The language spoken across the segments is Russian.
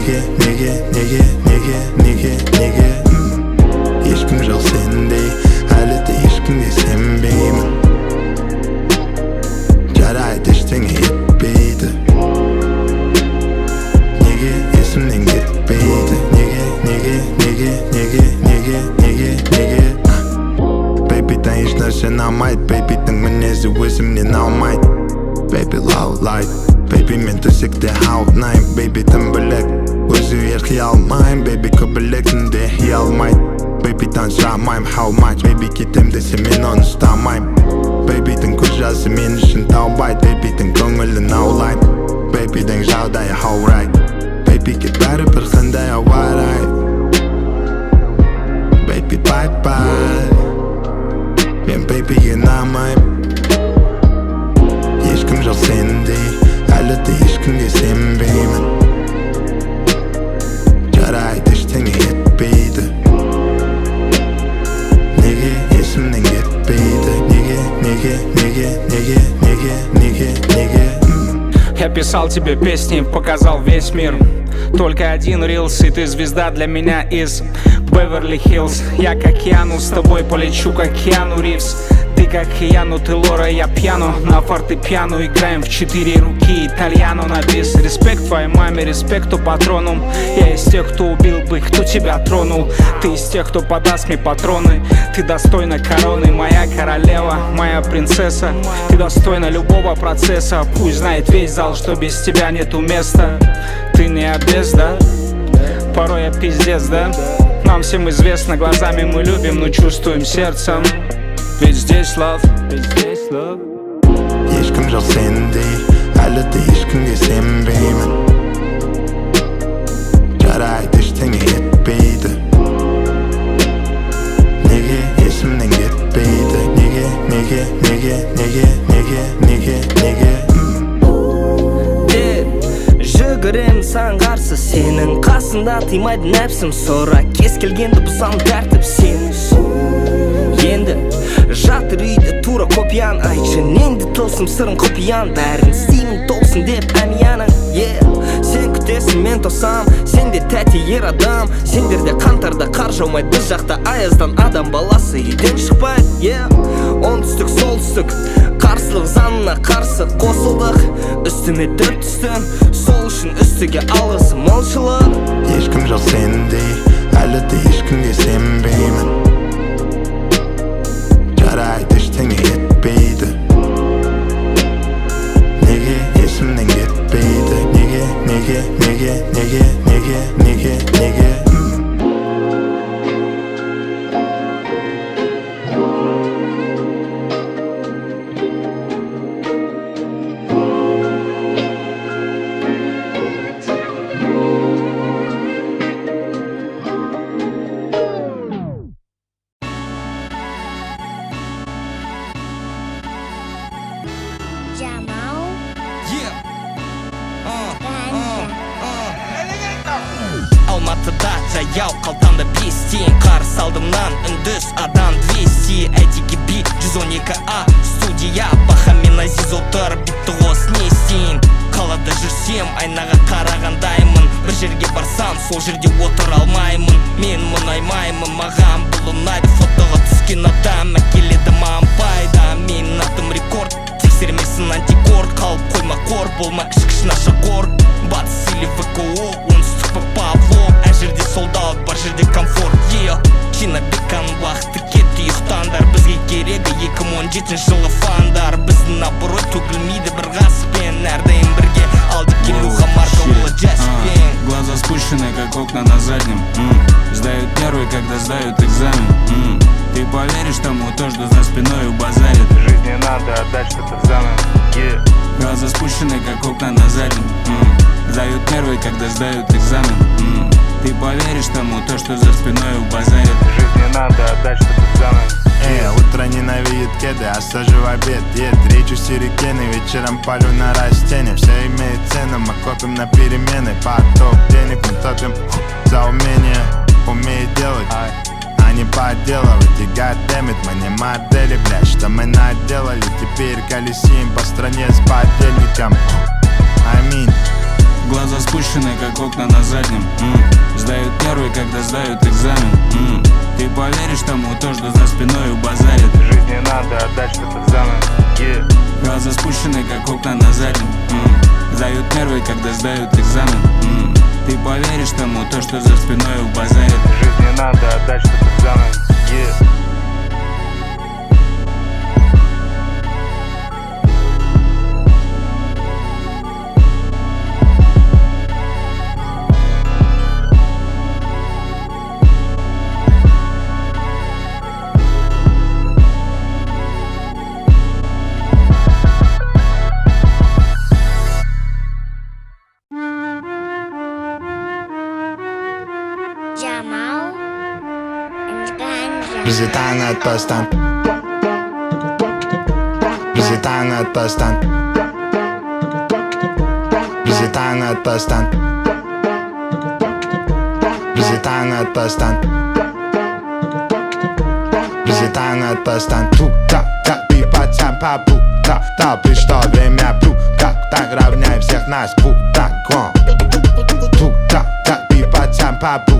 неге ешкім жоқ сендей, әлі де ешкімге сенбеймін. Жарайды, ештеңе етпейді, неге есімнен кетпейді, неге Бэйбидан еш нәрсені алмайды, бэйбидің мінезі өзімнен алмайды. Бэйби low light, бэйби мен төсекте аунайым, бэйби тым бөлек, өзі ерқи алмайым, бэйби көп білетінде ұялмайды. Бэйбидан сұрамайым how much, бэйби кетем десе мен оны ұстамайым. Бэйбидің көз жасы мен үшін таубайды, бэйбидің көңілін аулайды, бэйбидің жағдайы alright. Бэйбиге бәрібір қандай ауа райы, бэйби bye bye. Мен бэйбиге ұнамайым, ешкім жоқ сендей, әлі де ешкімге сенбеймін. Жарайды, ештеңе етпейді, неге есімнен кетпейді, неге Я писал тебе песни, показал весь мир. Только один рилс, и ты звезда для меня из Беверли-Хиллз. Я как Киану, с тобой полечу как Киану Ривз. Ты как Хияну, ты Лора, я пьяну. На фортепиано играем в 4 руки итальяно на бис. Респект твоей маме, респекту патрону. Я из тех, кто убил бы, кто тебя тронул. Ты из тех, кто подаст мне патроны. Ты достойна короны, моя королева, моя принцесса. Ты достойна любого процесса. Пусть знает весь зал, что без тебя нету места. Ты не обез, да? Порой я пиздец, да? Нам всем известно, глазами мы любим, но чувствуем сердцем. Ведь здесь love, ешкім жоқ сендей, әлі де ешкімге сенбеймін. Жарайды, ештеңе етпейді, неге есімнен кетпейді, неге жүгірем сан қарсы, сенің қасында тыймайды нәпсім. Сора кез келгенді бұзам тәртіп сен үшін. Енді жатыр үйде тура копиян, айтшы неңді тылсым сырым құпиян. Бәрін істеймін толсын деп әмияның, Сен күтесің, мен тосам, сенде тәте ер адам. Сендерде қаңтарда қар жаумайды, біз жақта аяздан адам баласы үйден шықпайды. Оңтүстік солтүстік қарсылық заңына қарсы қосылдық. Үстіме дөп түстің, сол үшін үстіге алғыс молшылық. Ешкім жоқ сендей, әлі де ешкімге сенбеймін. Жарайды, ештеңе етпейді, неге есімнен кетпейді, неге Алматыда жаяу қалтамда 5 тиын, қарсы алдымнан үндіс адам 200. Әйтеке бит 112А студия, Баха мен Азиз отыр, битті қос не істейін. Қалада жүрсем айнаға қарағандаймын, бір жерге барсам сол жерде отыр алмаймын. Мен мұнаймаймын, маған бұл ұнайды, фотоға түскен адам әкеледі маған пайда. Менің атым рекорд, тексермесін антикор, қалып қойма қор, болма кішкіш нашақор. Батыс или ВКО, оңтүстік па Павлов, әр жерде солдат, бар жерде комфорт. Кинобекан уақыты кетті, ұйықтандар, бізге керегі 2017 жылы фандар. Біздің абырой төгілмейді бір ғасыппен, әрдайым бірге алды келуға марка олы жәспен. Глаза спущены, как окна на заднем. Сдают первый, когда сдают экзамен. Ты поверишь тому, то, что за спиной базарит. В жизни надо отдать что-то взамен. Глаза спущены, как окна на заднем. Сдают первый, когда сдают экзамен. Ты поверишь тому, то, что за спиной базарит. В жизни надо отдать что-то взамен. Утро ненавидит кеды, а сажу в обед. Речу сюрикены, вечером палю на растения. Все имеет цену, мы копим на перемены. Поток денег мы топим за умение. Умеет делать, а не подделывать. И goddammit, мы не модели, блядь, что мы наделали. Теперь колесим по стране с подельником. Глаза спущены, как окна на заднем. Сдают первый, когда сдают экзамен. Ты поверишь тому, то, что за спиной базарит. Жизни надо отдать что-то взамен. Глаза спущены, как окна на заднем. Сдают первый, когда сдают экзамен. Ты поверишь тому, то, что за спиной базарит. Жизни надо отдать что-то взамен. Jamal and Ganja. Visita nat pastan. Visita nat pastan. Visita nat pastan. Visita nat pastan. Visita nat pastan. Тук-так, ты пацан попутал. Пришло время плюта. Так равняй всех нас путаком. Тук-так, ты пацан попутал.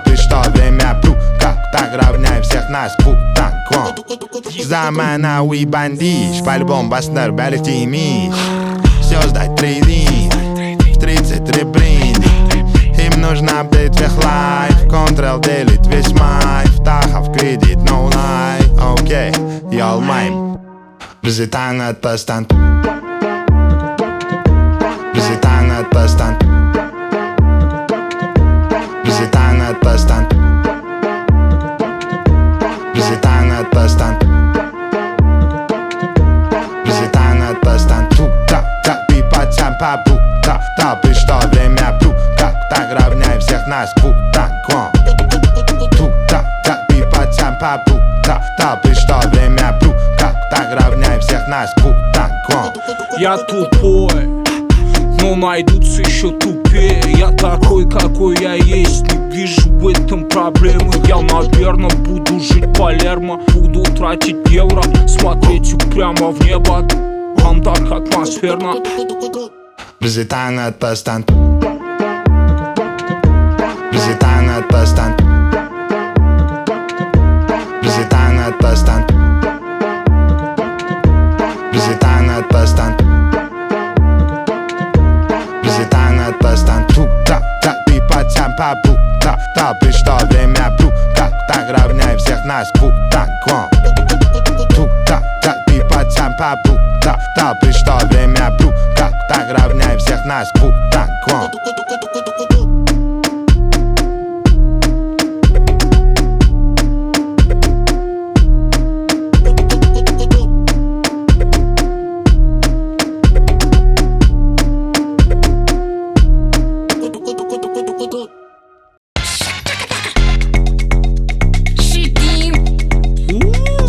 Пришло время плюта. Так равняй всех нас путаком. Заманауи бандиш, по-любому бастер бәліктеймиш. Все сдать трейдинг, в 33 бринди. Им нужна битва лайф, контрол делит весь майф. Тахов кредит, no lie, окей, y'all mine. Visita nat pastan. Visita nat pastan. Visita nat pastan. Visita nat pastan. Visita nat pastan. Тук-так, ты пацан попутал. Пришло время плюта. Так равняй всех нас путаком. Тук-так, ты пацан попутал. Пришло время плюта. Так равняй всех нас путаком. Я тупой, но найдутся еще тупее. Я такой, какой я есть, не вижу в этом проблемы. Я, наверное, буду жить Палермо. Буду тратить евро, смотреть прямо в небо. Там так атмосферно. Visita nat pastan. Visita nat pastan. Visita nat pastan. Visita nat pastan. Visita nat pastan. Тук-так, ты пацан попутал. Пришло время плюта. Так равняй всех нас путаком. Тук-так, ты пацан попутал. Пришло время плюта. Так равняй всех нас путаком.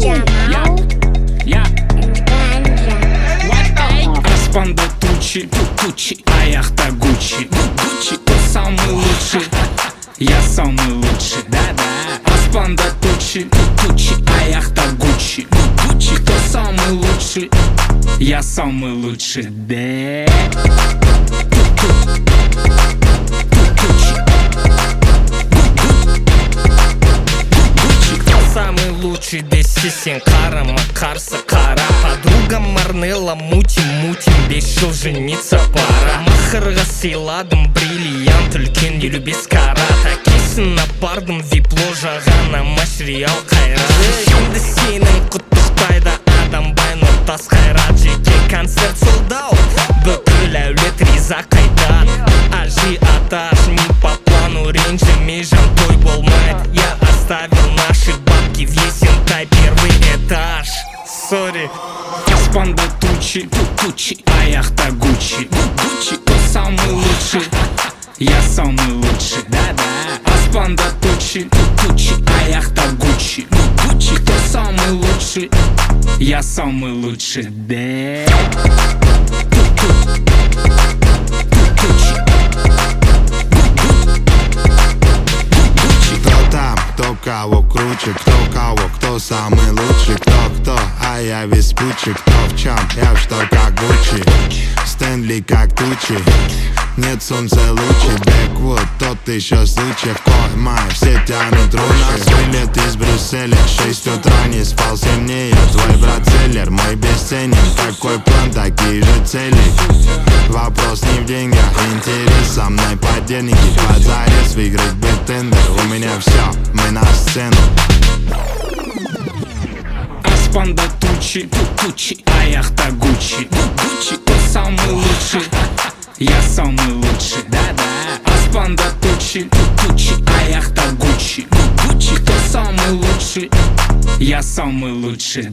Jamal and Ganja. Аспанда тучи, тучи, а яхта Гуччи. Гуччи, кто самый лучший? Я самый лучший, да-да. Аспанда тучи, тучи, а яхта Гуччи. Гуччи, кто самый лучший? Я самый лучший, да. Самый лучший десисен карама, карса кара. Подруга марнела, мутим, без жыл жениться пара. Махырға сыйладым бриллиант, үлкен елу бес карат. Әкесін апардым вип ложағана, материал қайрат. Енді сенің құттықтайды адам бай нұртас қайрат. Жеке концерт солдау, бүкіл әулет риза қайтат. Ажиотаж, не по плану, ренжіме жан той болмайды. Я оставил наши бабки в Есентай, первый этаж. Сори. Аспанда тучи, тучи, а яхта Гуччи. Гуччи, кто самый лучший? Я самый лучший, да-да. Аспанда тучи, тучи, а яхта Гуччи. Гуччи, кто самый лучший? Я самый лучший, да. Кто там, кто кого круче, кто самый лучший, кто, а я весь пучий. Кто в чем, я в что как Гуччи. Стэнли как тучи, нет солнца лучше. Бэк, вот тот еще случай. В Коймай все тянут руки. У нас вылет из Брюсселя, 6 утра, не спал сильнее. Твой брат-селлер, мой бесценен. Какой план, такие же цели. Вопрос не в деньгах, интерес со мной подельники. Позарез выиграть бы тендер. У меня все, мы на сцену. Аспанда тучи, а яхта Гуччи. Ты самый лучший, я самый лучший. Аспанда тучи, а яхта Гуччи. Кто самый лучший, я самый лучший.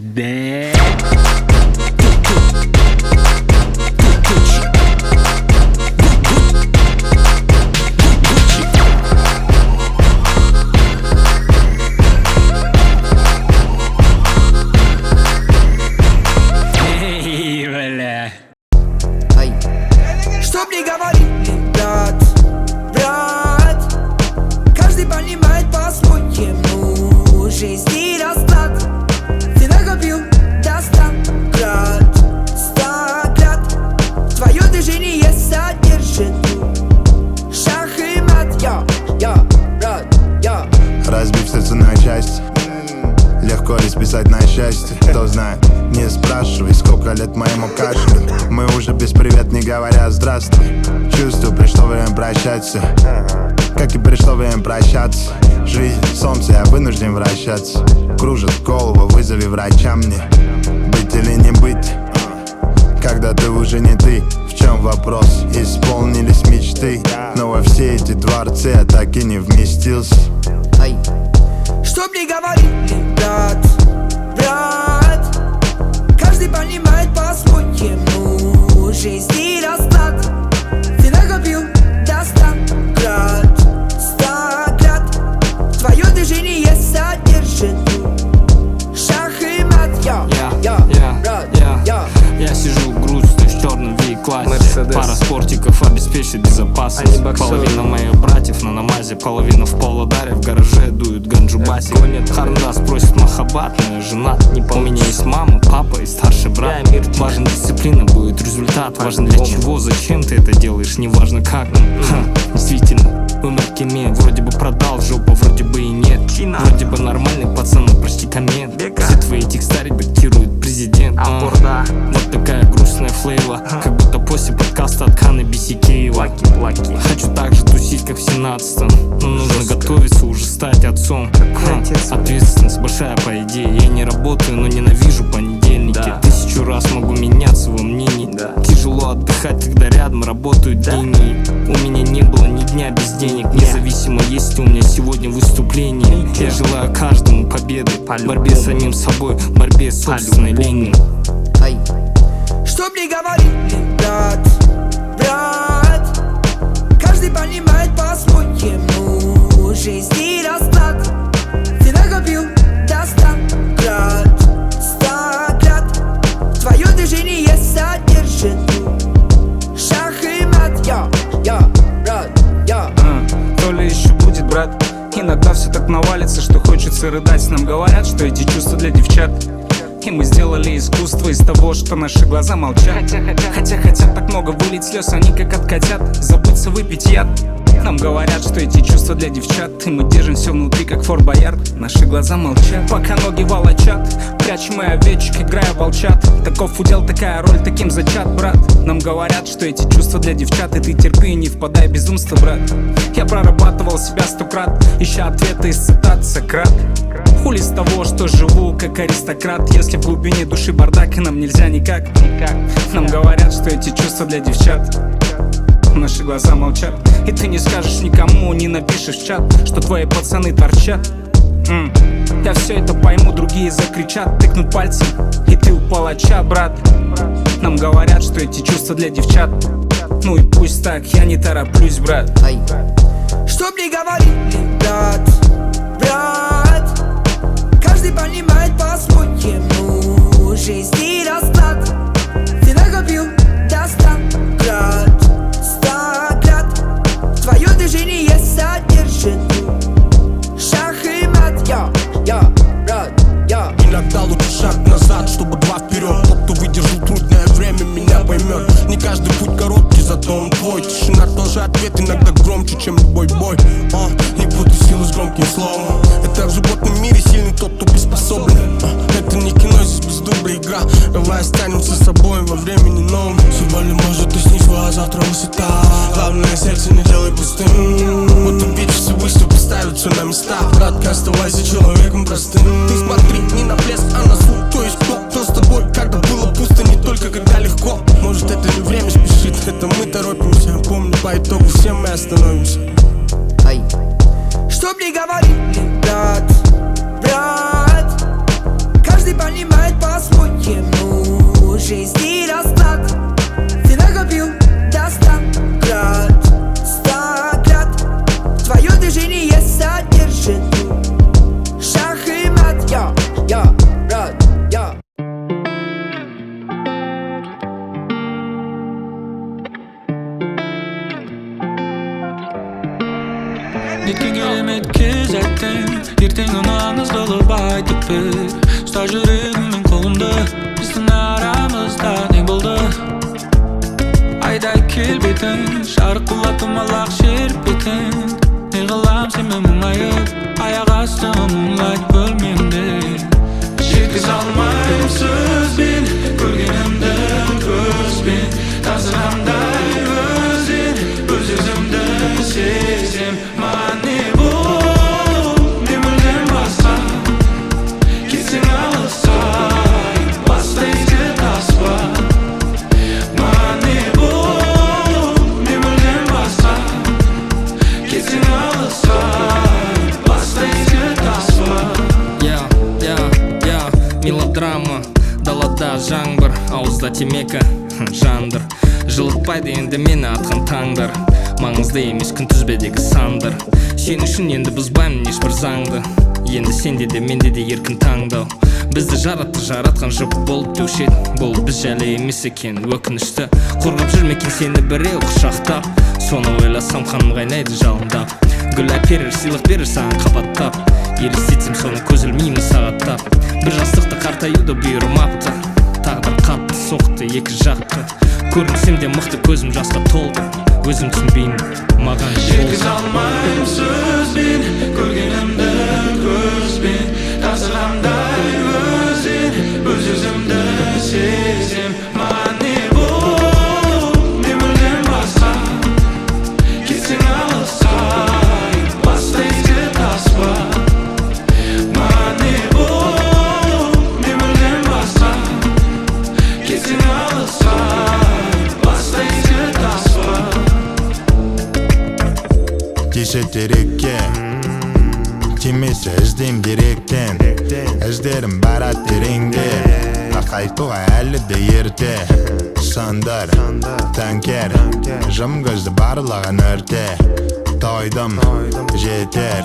Что мне говорили, брат, брат? Каждый понимает по-своему жизни расклад. Ты накопил до 100 крат, 100 крат. Твое движение содержит шах и мат. Я, брат, я. Разбив сердце на части, легко ли списать на счастье? Кто знает, не спрашивай, сколько лет моему кашлю. Мы уже без привет, не говоря здравствуй. Чувствую, пришло время прощаться, как и пришло время прощаться. Жизнь, солнце, я вынужден вращаться. Кружит голову, вызови врача мне. Быть или не быть, когда ты уже не ты. В чем вопрос? Исполнились мечты, но во все эти дворцы я так и не вместился. Что мне говорили, брат, брат? Каждый понимает по-своему жизни расклад. Ты накопил до 100 крат, 100 крат. Твое движение содержит шах и мат. Я сижу грустный в черном V-классе. Пара спортиков обеспечит безопасность. Половина моих братьев на намазе, половина в Павлодаре. В гараже дуют ганджубаси. Харндас просит махаббат, но я женат. У меня есть мама, папа и старший брат. Важна дисциплина, будет результат. Важно для чего, зачем ты это делаешь, не важно как. Действительно, умер Кеме. Вроде бы продал жопу, вроде бы и нет. Вроде бы нормальный пацан, но почти коммент. Все твои текста редактирует президент. Вот такая грустная флейва, как будто после подкаста от Ханы Бисикеева. Хочу так же тусить, как в 17-м, но нужно готовиться уже стать отцом. Ответственность большая по идее. Я не работаю, но ненавижу понедельники. 1000 раз могу меняться во мнении. Тяжело отдыхать, когда рядом работают деньги. У меня не было ни дня без денег. Независимо, есть у меня сегодня выступление. Я желаю каждому победы, борьбе с самим собой, борьбе с собственной ленью. Что мне говорили, брат, брат? Каждый понимает по-своему жизни расклад. Ты накопил до 100 крат, 100 крат. Твое движение содержит шах и мат. Я, брат, я. То ли еще будет, брат. Иногда все так навалится, что хочется рыдать. Нам говорят, что эти чувства для девчат. И мы сделали искусство из того, что наши глаза молчат. Хотя хотят так много вылить слез, они как от котят. Забыться, выпить яд. Нам говорят, что эти чувства для девчат. И мы держим все внутри, как Форт Боярд. Наши глаза молчат, пока ноги волочат. Прячем мы овечек, играя волчат. Таков удел, такая роль, таким зачат, брат. Нам говорят, что эти чувства для девчат. И ты терпи и не впадай в безумство, брат. Я прорабатывал себя 100 крат, ища ответы из цитат Сократ. Хули с того, что живу как аристократ. Если в глубине души бардак, и нам нельзя никак. Нам говорят, что эти чувства для девчат. Наши глаза молчат. И ты не скажешь никому, не напишешь в чат, что твои пацаны торчат. Я все это пойму, другие закричат, тыкнут пальцем, и ты у палача, брат. Нам говорят, что эти чувства для девчат. Ну и пусть так, я не тороплюсь, брат. Что мне говорили, брат, брат? Каждый понимает по-своему жизни расклад. Ты накопил до 100 крат, 100 крат. Твое движение содержит шах и мат. Я, брат, я. Иногда лучше шаг назад, чтобы два вперед. Тот, кто выдержал трудное время, меня поймет. Не каждый путь короткий, зато он твой. Тишина громче, чем любой бой. Не путай силу с громким словом. Это в животном мире сильный тот, кто приспособлен. Это не кино, здесь без дубля игра. Давай останемся с собой во времени новом. Сегодня может и снизу, а завтра высота. Главное, сердце не делай пустым. Вот увидишь Всевышний поставит все на места. Братка, оставайся человеком простым. Ты смотри не на блеск, а на звук. То есть кто с тобой, когда было пусто, не только когда легко. Может это не время спешит, это мы торопимся. Помни, по итогу все мы остановимся. Чтоб не говорили, брат, брат, каждый понимает по-своему жизни расклад. Ты накопил до 100 крат. Твое движение содержит шах и мат. Я, брат, я. Gitki gelemet küzettim. Erteng onu аңыз kılıp aytıp bir Usta yüreğimin kolumda. Bizden aramızda ne buldu? Ayday kelbetin Şarkı kulattım Allah şerbetin Ne kılam sen ben muңayıp Ayak astım moonlight bölmemde Жеткіз алмайым сөзбен Көргенімді көзбен Тазырамдай өзен Өз өзімді сезем Маған не бұл Не мүлдем басқа Кетсең алысай Баста игі таспа Маған не бұл Не мүлдем басқа Кетсең алысай Баста игі таспа Мелодрама, далада жаңбыр, ауызда темекі, жандыр Жылытпайды енді мені атқан таңдар Маңызды емес күнтізбедегі сандар Сен үшін енді бұзбаймын ешбір заңды Енді сенде де менде де еркін таңдау Бізді жаратқан жұп болып деуші еді Бұл біз жайлы емес екен өкінішті Қорғап жүрмекен сені біреу құшақтап Соны ойласам қаным қайнайды жалындап Гүл әперер, сыйлық берер саған қабаттап Елестетсем соны көз ілмеймін сағаттап Бір жастықты қартаюды бұйырмапты Тағдыр қатты соқты екі жақты Көрінсем де мықты көзім жасқа толды Өзім түсінбеймін маған Жеткіз алмайым сөзбен Көргенімді көзбен Тазырамдай өзен Өз өзімді сезем Маған не бұл Не мүлдем басқа Кетсең алысай Баста игі таспа Маған не бұл Не мүлдем басқа Кетсең алысай Баста игі таспа Тисе терекке Тимесе іздейм деректен Іздерім барат тереңде Қайтуға әлі де ерте Сандар, танкер Жым көзді барлаған өрте Тойдым, жетер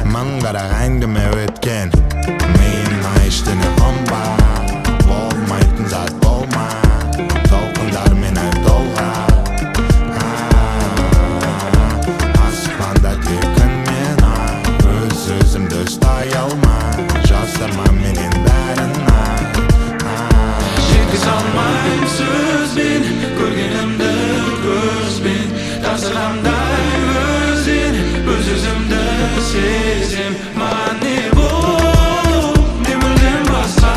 Мың қарақ әңгіме өткен Миым ештеңе қонбай Болмайтын зат болма Толқындармен толға Аспанда текінмен Өз өзімді ұстай алмай Жасырма менен бәрін Жеткіз алмайым сөзбен Көргенімді көзбен Тазырамдай өзен Өз өзімді сезем Маған не бұл Не мүлдем басқа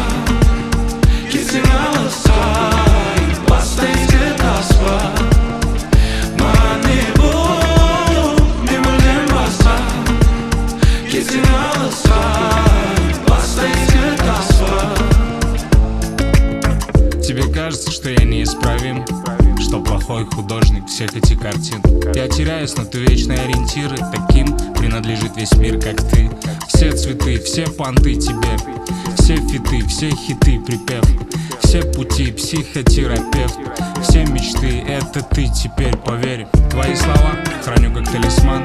Кетсең алысай Баста игі таспа Маған не бұл Не мүлдем басқа Кетсең алысай Баста игі таспа Тебе кажется, что я неисправим Что плохой художник всех этих картин Я теряюсь, но ты вечный ориентир И таким принадлежит весь мир, как ты Все цветы, все понты тебе Все фиты, все хиты, припев Все пути, психотерапевт Все мечты, это ты теперь, поверь Твои слова храню как талисман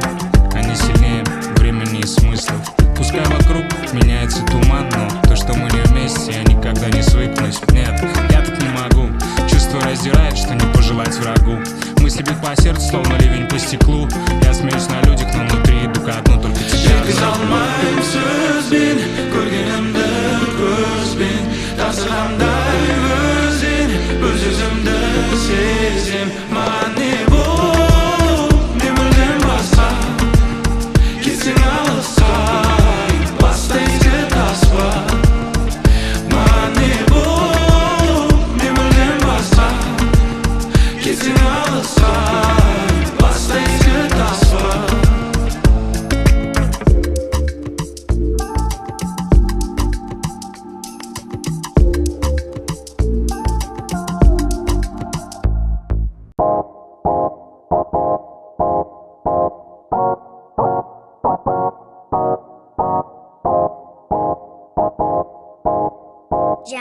Они сильнее времени и смыслов Пускай вокруг меняется туман Но то, что мы не вместе, я никогда не свыкнусь Нет, я так не могу Чувство раздирает, что не пожелать врагу Мысли бьют по сердцу, словно ливень по стеклу Я смеюсь на людях, но внутри иду ко дну Только тебя Жеткіз алмайым сөзбен Көргенімді көзбен Тазырамдай өзен Өз өзімді сезем Маған не бұл Не мүлдем басқа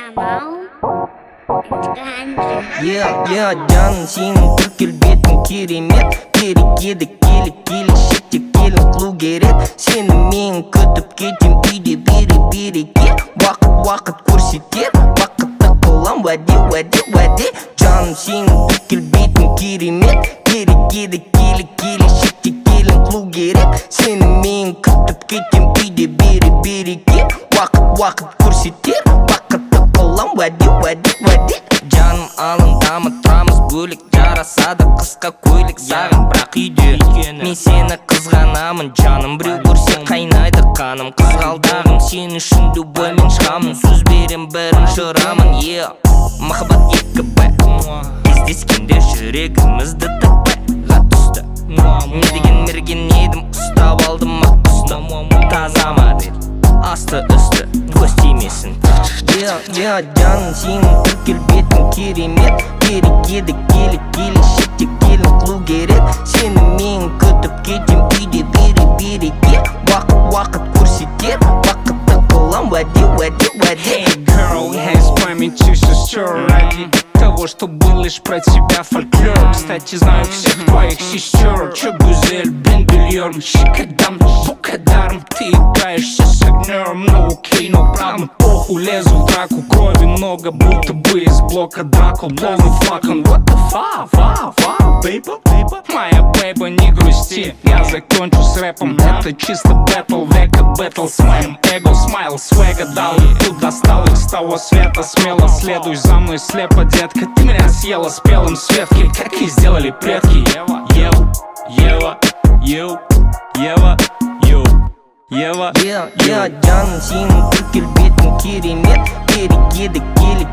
Jamal and Ganja. Canım senin Türk kelbetin керемет Керек келі шетте келін қылу керек Сені мен күтіп кетем үйде береке Уақыт көрсетер бақытты қылам уәде Жаным сенің Türk келбетің керемет Керек келі шетте келін қылу керек Сені мен күтіп кетем үйде береке Уақыт көрсетер бақытты қылам уәде Жаным алындамы тұрамыз бөлік Жарасады қысқа көйлек саған бірақ үйде Мен сені қызғанамын жаным Біреу көрсе қайнайды қаным Қызғалдағым сен үшін любоймен шығамын Сөз берем бірін жырамын Махаббат екі бай Кездескенде жүрегімізді таппайға түсті Не деген мерген едім ұстап алдым ақ құсты Таза модель асты үсті көз тимесін Жаным сенің Türk келбетің керемет Керек келі шетте келін қылу керек Сені мен күтіп кетем үйде береке Уақыт көрсетер бақытты қылам уәде Hey girl, я из памяти все стер ради того, что был лишь про тебя фольклор. Кстати, знаю всех твоих сестер. Че гузель, блин, бельем, щекодам, букадарм. Ты играешься с огнем, ну окей, но правда похуй. Лезу в драку, крови много, будто бы из блока Дракул. Полный флакон, what the fuck, baby? Моя бейба, не грусти, я закончу с рэпом. Это чисто бэтл, века бэтл с моим эго. Смайл, свега дал, тут достал их с того света. Смело следуй за мной слепо, детка. Ты меня съела спелым светки, как и сделали предки. Ева. Жаным сенің Türk келбетің керемет Керек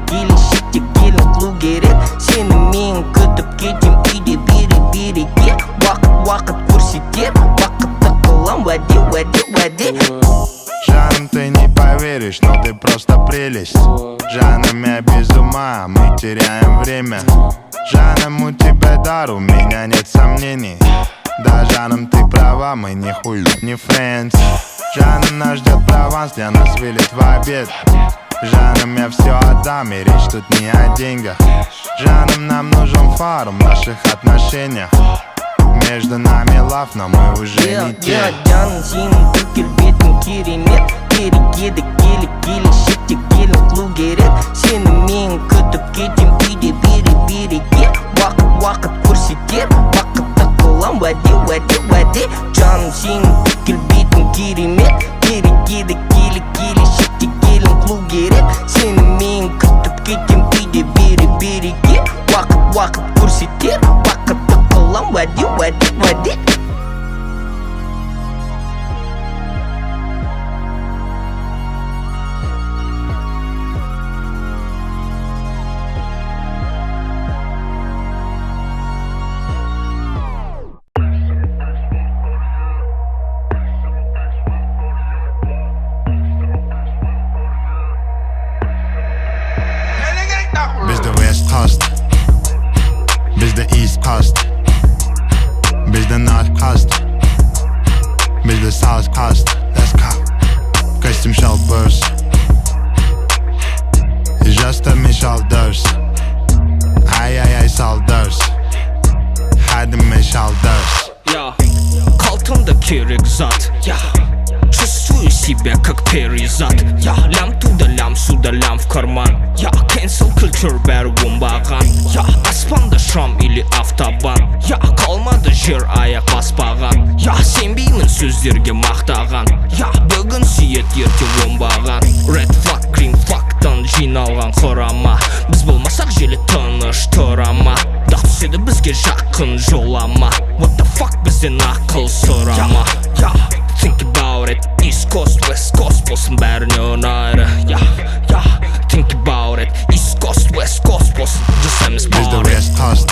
келі шетте келін қылу керек Сені мен күтіп кетем үйде береке Уақыт көрсетер бақытты қылам уәде Жаным, ты не поверишь, но ты просто прелесть. Жаным, я без ума, мы теряем время. Жаным, у тебя дар, у меня нет сомнений. Да, Жаным, ты права, мы не хуй, не френдс. Жаным, нас ждет Прованс, для нас вылет в обед. Жаным, я все отдам, и речь тут не о деньгах. Жаным, нам нужен фарм в наших отношениях. Между нами лав, но мы уже не те. Жаным, сенің Türk келбетің керемет Керек келі шетте келін қылу керек Сені мен күтіп кетем үйде береке Уақыт көрсетер бақытты қылам уәде Жаным, сенің Türk келбетің керемет Керек шетте келін қылу керек Сені мен күтіп кетем үйде береке Уақыт көрсетер бақытты қылам уәде Biz de West Coast, biz de East Coast, biz de North Coast, biz de South Coast. Let's go. Kostium shoulders, just a me shoulders. Ay shoulders, hadi me shoulders. Қалтымда керек зат Чувствую себя как перезат Лям туда, лям сюда, лям в карман Cancel culture бәрі оңбаған Аспанда шам или автобан Қалмады жер аяқ баспаған Сенбеймін сөздерге мақтаған Бүгін сүйет ерте оңбаған Red flag, green flag'тан жиналған құрама Біз болмасақ желі тыныш тұрама Дақ түседі бізге жақын жолама What the fuck бізден ақыл сұрама Think about it, East Coast, West Coast болсын бәріне ұнайды Think about it, East Coast, West Coast болсын жасаймыз Biz de party West Coast,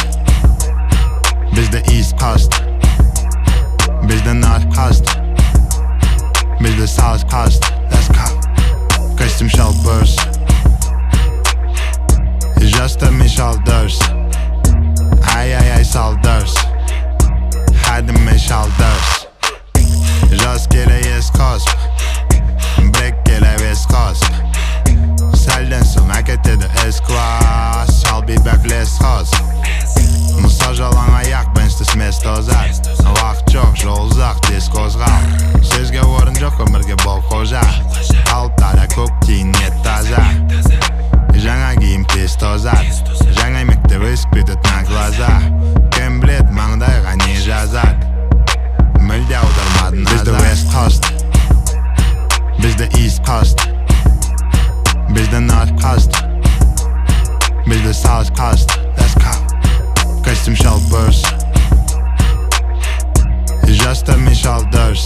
biz de East Coast, biz de North Coast, biz de South Coast. Let's go. Kostium shoulders, just a me shoulders. Ay shoulders, hadi me shoulders. Just gele East Coast, break gele West Coast. Səldən sonra tez qo'zg'al. Sizga o'rin yo'q umrga bol qo'sha. Qalblara ko'k kiyim toza. Жаңа киім тез тозады. Жаңа мектеп испытывает на глаза. Кем білет маңдайға не жазады. Мүлде аудармадың назар. Бізді West Coast, бізді East Coast, бізді North Coast, бізді South Coast. Let's go. Костюм шалбырс, жастармен шалдырс.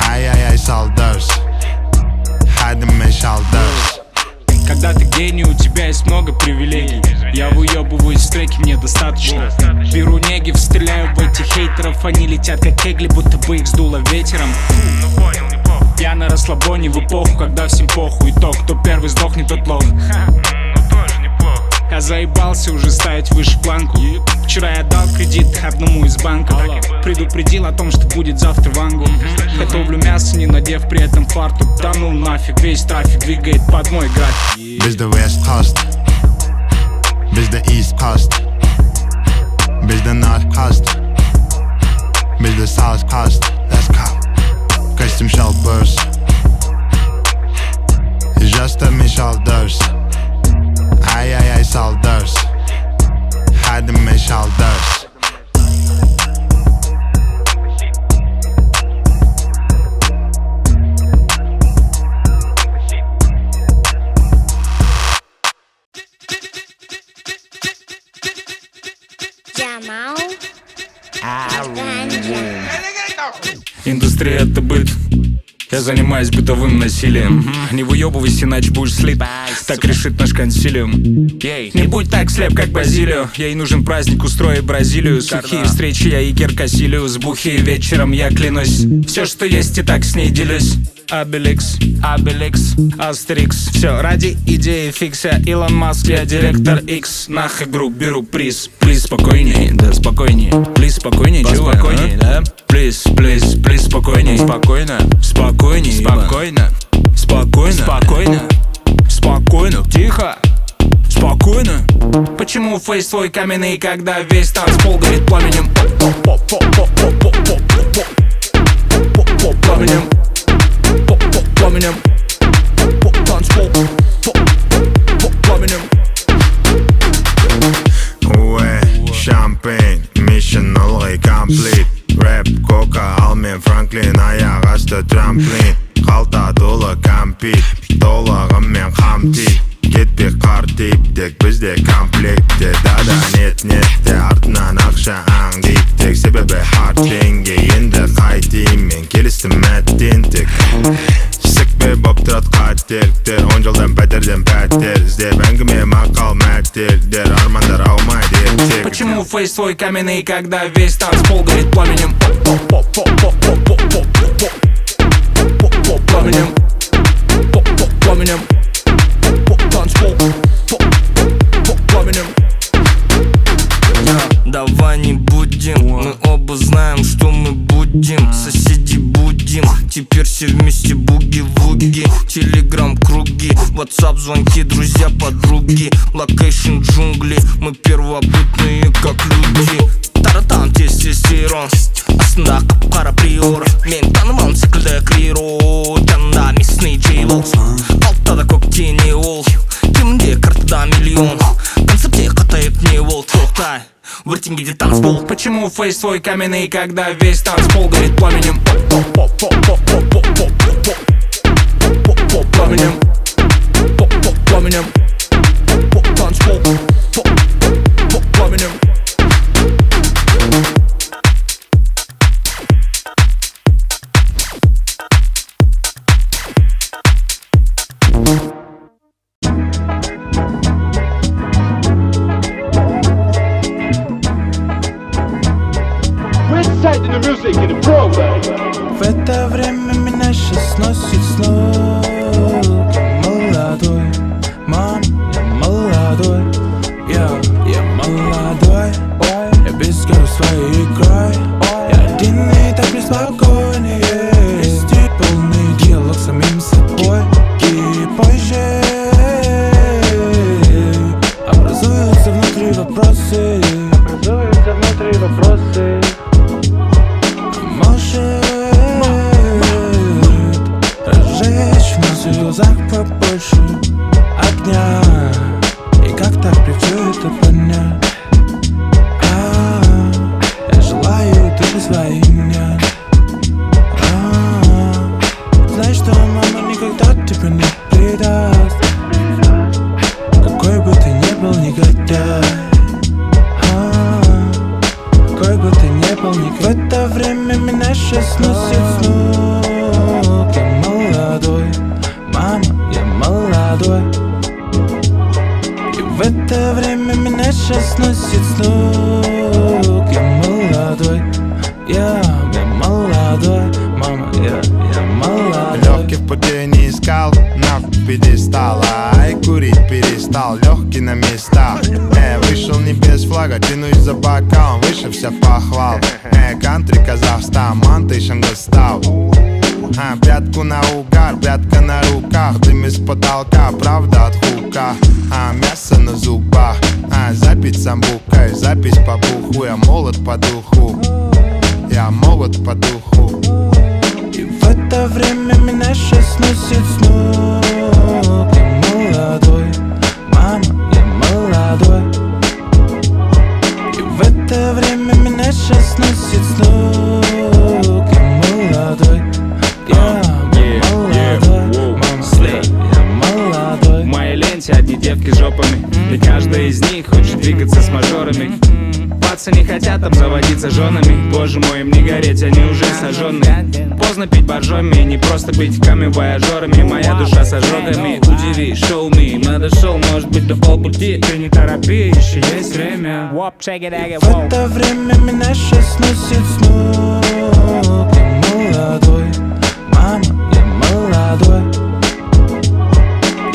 Ай-яй-яй салдырс, хадыммен шалдырс. Когда ты гений, у тебя есть много привилегий. Я выебываюсь в треки, мне достаточно. Беру негив, стреляю в этих хейтеров. Они летят как кегли, будто бы их сдуло ветером. Я на расслабоне в эпоху, когда всем похуй. И то, кто первый сдохнет, тот лох. Я заебался уже ставить выше планку. Вчера я дал кредит одному из банков. Предупредил о том, что будет завтра вангу. Готовлю мясо, не надев при этом фартук. Да ну нафиг, весь трафик двигает под мой график. Bizde West Coast, bizde East Coast, bizde North Coast, bizde South Coast. Let's go. Kostüm şalbırs, jastırmen şaldırs. Ай-яй-яй салдырс, хадыммен шалдырс. Jamal. Индустрия — это быт. Я занимаюсь бытовым насилием. Не выебывайся, иначе будешь слит. Так решит наш консилиум. Не будь так слеп, как Базилио. Ей нужен праздник, устрой Бразилию. Сухие встречи, я Игер Кассилиус. Бухие вечером, я клянусь. Все, что есть, и так с ней делюсь. Обеликс, Астерикс. Все ради идеи фикса. Илон Маск, я директор X. Нах игру беру приз. Плиз, спокойней, да спокойней. Плиз, спокойней, чего? Спокойней, да? Плиз, спокойней. Спокойно, спокойней. Спокойно, спокойно. Спокойно, тихо. Спокойно. Почему фейс твой каменный, когда весь танцпол горит пламенем? Пламенем. Пламенем. Танцпол. Пламенем. Уэ, шампейн, mission ылғи комплит. Рэп, кока, алмен, Франклин, аяқ асты трамплин. Қалта толы компит, толығымен қамтит. Кетпек қар типтек, бізде комплектте. Дада нет-нетте, артынан ақша аңдиттек. Себебі хард теңге, енді қайтейін мен келістім әттентек. Сікпе боп тұрат қателіктер, 10 жылдан пәтерден пәтер іздеп. Әңгіме мақал мәтелдер, армандар аумайды ертек. Почему фейс твой каменный, когда весь танцпол горит пламенем? Пламенем. Пламенем. Танцпол. Пламенем. Давай не будем, мы оба знаем, что мы будем. Соседи будем, теперь все вместе буги-вуги. Телеграм круги, ватсап звонки, друзья, подруги. Локейшн джунгли, мы первобытные как люди. Таратан тестостерон, астында қап-қара приор. Мен танымам секілді криро, жанында местный джейвол. Алтада көктені ол, кемінде картада миллион. Концепте қатайып не ол, тоқтай. Вертингеде танцпол. Почему фейс твой каменный, когда весь танцпол горит пламенем? Пламенем. Пламенем. Танцпол. Пламенем. В это время меня сейчас носит слух. Я молодой, мам, я молодой. Я молодой. Я бегаю своей игрой. Я один и так беспокойный. Вести полный диалог с самим собой. И позже образуются внутри вопросы. Может побольше огня. И как так при все это понять? Я желаю, ты позови меня. Знаешь, что мама никогда тебя не предаст, какой бы ты ни был негодяй. Какой бы ты ни был негодяй. В это время меня сейчас носит с ног. Я молодой, мама, я молодой. И в это время меня сейчас носит с ног. Я молодой, я молодой, мама, я молодой. Легкий в пути не искал, ног пьедестала, и курить перестал, легкий на местах. Вышел не без флага, тянусь за бокалом, выше вся похвал. Кантри, Казахстан, манты, Шангостау. Пятку на угар, пятка на руках, дым из потолка, правда от хука. Мясо на зубах, запись самбукой, запись по буху. Я молод по духу, я молод по духу. И в это время меня сейчас носит с ног. Я молодой, мама, я молодой. И в это время меня сейчас носит с ног. Я молодой, я молодой, мама, я молодой. В моей ленте одни девки с жопами, и каждая из них хочет двигаться с мажорами. Не хотят обзаводиться женами. Боже мой, им не гореть, они уже сожженные. Поздно пить боржоми, не просто быть камень-вояжерами. Моя душа с ожогами. Удиви, шоу ми, мы дошел, может быть, до полпути. Ты не торопи, еще есть время. В это время меня сейчас носит с ног. Я молодой, мама, я молодой.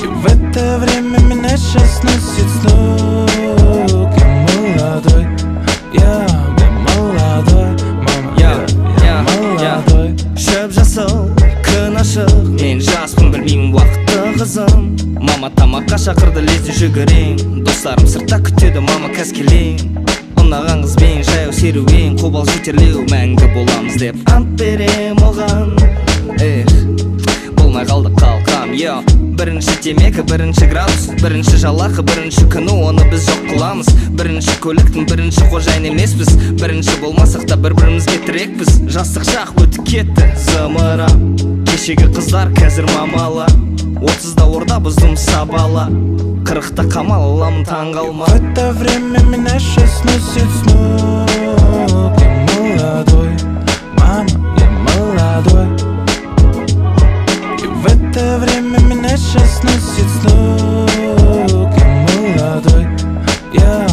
И в это время меня сейчас носит с ног. Я молодой, я молодой, мама, я молодой. Шөп жасыл, күн ашық, мен жаспын білмеймін уақытты қызым. Мама тамаққа шақырды, лезде жүгірейін. Достарым сыртта күтеді, мама кәскелейін. Ұнаған қызбен жаяу серуен, қобал жетерлеу, мәңгі боламыз деп ант берем оған. Болмай қалды қалқам, йо. Бірінші темекі, бірінші градус, бірінші жалақы, бірінші күні оны біз жоқ қыламыз. Бірінші көліктің бірінші қожайын емеспіз, бірінші болмасақ та бір-бірімізге тірекпіз. Жастық шақ өтіп кетті, зымырап, кешегі қыздар қазір мамала. 30-да орда бұздым сабала, 40-та қамал аламын таң қалма. В это время меня сейчас носит с ног. Я молодой, мама, я молодой. И в это время меня сейчас носит с ног. Я молодой, я